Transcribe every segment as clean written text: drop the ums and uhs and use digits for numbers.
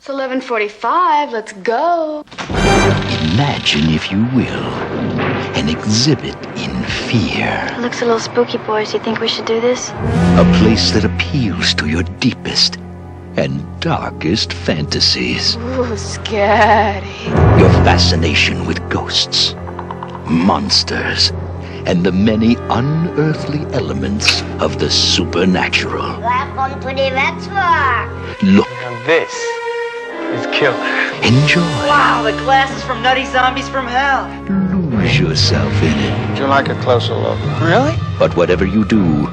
It's 11:45. Let's go. Imagine, if you will, an exhibit in fear. It looks a little spooky, boys. Do you think we should do this? A place that appeals to your deepest and darkest fantasies. Ooh, scary. Your fascination with ghosts, monsters, and the many unearthly elements of the supernatural. Welcome to the Vetsvar. Look, Now this is killer. enjoy, Wow, the glasses from Nutty Zombies from Hell. lose yourself in it. Would you like a closer look? Really? But whatever you do,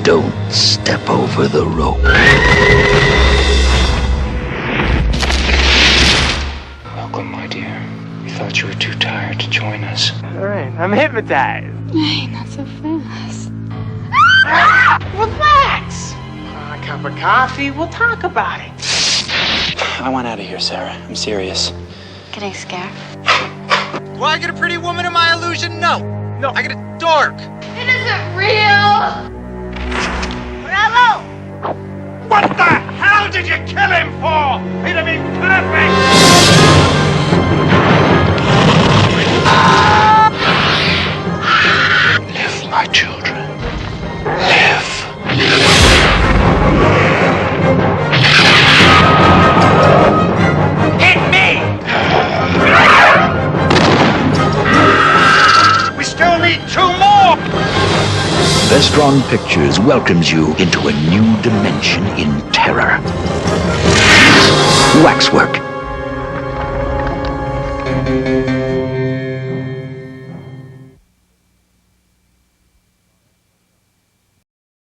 don't step over the rope. Welcome, my dear. We thought you were too tired to join us. All right, I'm hypnotized. Hey, not so fast. Relax. A cup of coffee, we'll talk about it. I want out of here, Sarah. I'm serious. Getting scared. Do I get a pretty woman in my illusion? No. No, I get a dork. It isn't real. Bravo! What the hell did you kill him for? He'd have been perfect. Live, my children. Live. Hit me! We still need 2 more! Vestron Pictures welcomes you into a new dimension in terror. Waxwork.